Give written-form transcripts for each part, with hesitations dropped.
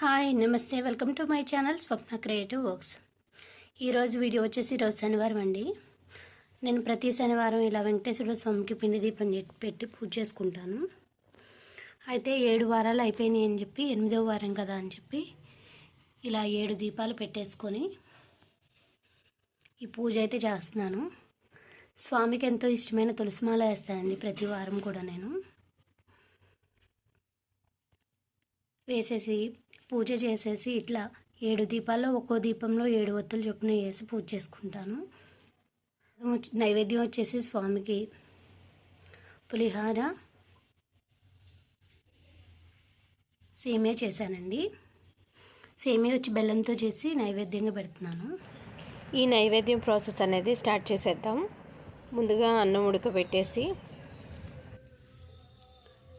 Hi నమస్తే, welcome to my channel Swapna creative works. ఈరోజు video వచ్చేసి ఈరోజు శనివారం అండి. నేను ప్రతి శనివారం ఇలా వెంకటేశ్వర స్వామికి పిండి దీపం పెట్టి పూజ చేసుకుంటాను. అయితే 7 వారాలు అయిపోయినాయి అని చెప్పి 8వ వారం కదా అని చెప్పి ఇలా 7 దీపాలు పెట్టేసుకొని ఈ పూజ అయితే చేస్తున్నాను. స్వామికి ఎంతో ఇష్టమైన తులసిమాల వేస్తానండి ప్రతి వారం కూడా నేను వేసేసి పూజ చేసేసి ఇట్లా 7 దీపాల్లో ఒక్కో దీపంలో 7 ఒత్తులు చొప్పున వేసి పూజ చేసుకుంటాను. నైవేద్యం వచ్చేసి స్వామికి పులిహార సేమియా చేశానండి. సేమియా వచ్చి బెల్లంతో చేసి నైవేద్యంగా పెడుతున్నాను. ఈ నైవేద్యం ప్రాసెస్ అనేది స్టార్ట్ చేసేద్దాం. ముందుగా అన్నం ఉడకబెట్టేసి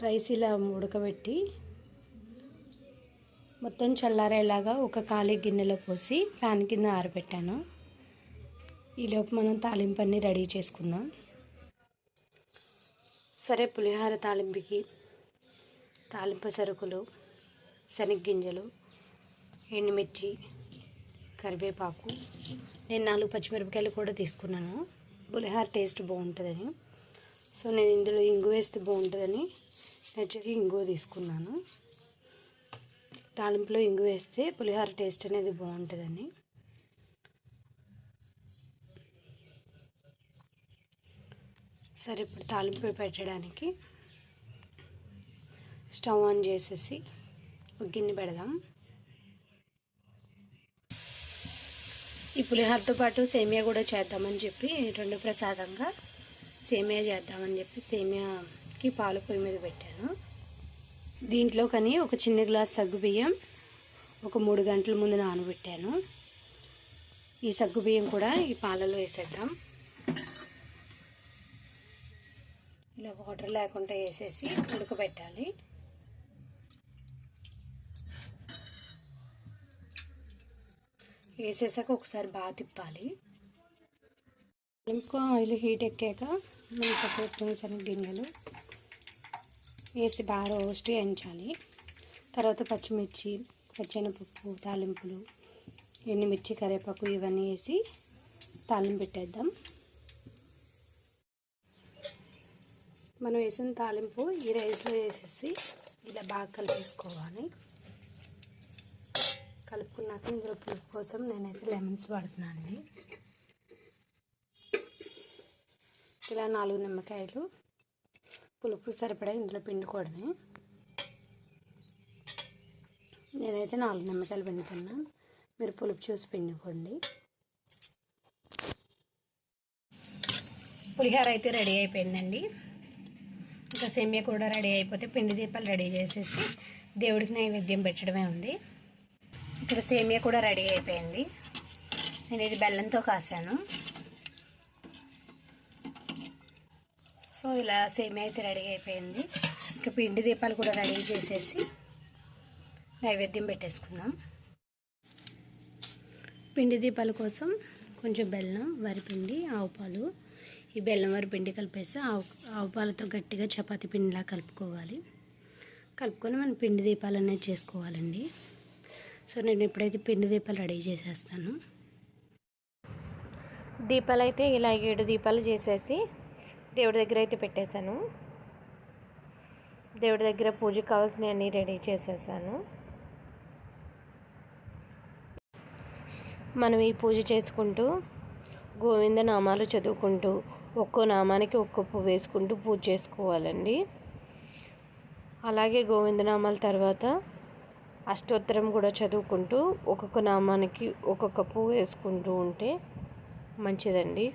రైస్ ఇలా ఉడకబెట్టి మొత్తం చల్లారేలాగా ఒక ఖాళీ గిన్నెలో పోసి ఫ్యాన్ కింద ఆరబెట్టాను. ఈలోపు మనం తాలింపు అన్నీ రెడీ చేసుకుందాం. సరే, పులిహార తాలింపుకి తాలింపు సరుకులు శనగగింజలు, ఎండుమిర్చి, కరివేపాకు, నేను 4 పచ్చిమిరపకాయలు కూడా తీసుకున్నాను. పులిహార టేస్ట్ బాగుంటుందని. సో నేను ఇందులో ఇంగు వేస్తే బాగుంటుందని నచ్చేసి ఇంగు తీసుకున్నాను. తాలింపులో ఇంగు వేస్తే పులిహోర టేస్ట్ అనేది బాగుంటుందని. సరే, ఇప్పుడు తాలింపు పెట్టడానికి స్టవ్ ఆన్ చేసేసి ఒక గిన్నె పెడదాం. ఈ పులిహోరతో పాటు సేమియా కూడా చేద్దామని చెప్పి 2 ప్రసాదంగా సేమియా చేద్దామని చెప్పి సేమియాకి పాలు పొయ్యి మీద పెట్టాను. దీంట్లో కానీ ఒక చిన్న గ్లాస్ సగ్గుబియ్యం ఒక 3 గంటల ముందు నానబెట్టాను. ఈ సగ్గుబియ్యం కూడా ఈ పాలలో వేసేద్దాం. ఇలా వాటర్ లేకుండా వేసేసి ఉడకబెట్టాలి. వేసేసాక ఒకసారి బాగా తిప్పాలి. ఇంకా ఆయిల్ హీట్ ఎక్కాక మనం పక్కన శనగగింజలు వేసి బాగా రోస్ట్ వేయించాలి. తర్వాత పచ్చిమిర్చి, పచ్చెనపప్పు, తాలింపులు, ఎండుమిర్చి, కరివేపాకు ఇవన్నీ వేసి తాలింపు పెట్టేద్దాం. మనం వేసిన తాలింపు ఈ రైస్లో వేసేసి ఇలా బాగా కలిపేసుకోవాలి. కలుపుకున్నాక ఇందులో పులుపు కోసం నేనైతే లెమన్స్ వాడుతున్నానండి. ఇలా 4 నిమ్మకాయలు పులుపు సరిపడా ఇందులో పిండుకోవడమే. నేనైతే 4 నిమ్మకాయలు పిండుతున్నాను. మీరు పులుపు చూసి పిండుకోండి. పులిహోర అయితే రెడీ అయిపోయిందండి. ఇంకా సేమియా కూడా రెడీ అయిపోతే పిండి దీపాలు రెడీ చేసేసి దేవుడికి నైవేద్యం పెట్టడమే ఉంది. ఇక్కడ సేమియా కూడా రెడీ అయిపోయింది. నేను ఇది బెల్లంతో కాసాను. సో ఇలా సేమియా అయితే రెడీ అయిపోయింది. ఇంకా పిండి దీపాలు కూడా రెడీ చేసేసి నైవేద్యం పెట్టేసుకుందాం. పిండి దీపాల కోసం కొంచెం బెల్లం, వరిపిండి, ఆవుపాలు, ఈ బెల్లం వరిపిండి కలిపేసి ఆవుపాలతో గట్టిగా చపాతీ పిండిలా కలుపుకోవాలి. కలుపుకొని మనం పిండి దీపాలు అనేది చేసుకోవాలండి. సో నేను ఇప్పుడైతే పిండి దీపాలు రెడీ చేసేస్తాను. దీపాలు అయితే ఇలా 7 దీపాలు చేసేసి దేవుడి దగ్గర అయితే పెట్టేశాను. దేవుడి దగ్గర పూజకు కావాల్సినవి అన్నీ రెడీ చేసేసాను. మనం ఈ పూజ చేసుకుంటూ గోవింద నామాలు చదువుకుంటూ ఒక్కో నామానికి ఒక్కో పువ్వు వేసుకుంటూ పూజ చేసుకోవాలండి. అలాగే గోవిందనామాల తర్వాత అష్టోత్తరం కూడా చదువుకుంటూ ఒక్కొక్క నామానికి ఒక్కొక్క పువ్వు వేసుకుంటూ ఉంటే మంచిదండి.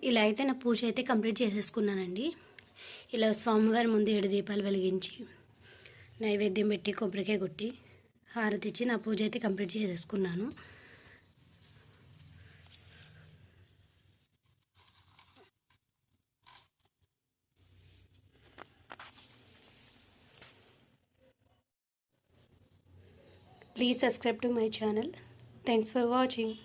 ఇలా అయితే నా పూజ అయితే కంప్లీట్ చేసేసుకున్నానండి. ఇలా స్వామివారి ముందు 7 దీపాలు వెలిగించి నైవేద్యం పెట్టి కొబ్బరికాయ కొట్టి హారతి ఇచ్చి నా పూజ అయితే కంప్లీట్ చేసేసుకున్నాను. Please subscribe to my channel. Thanks for watching.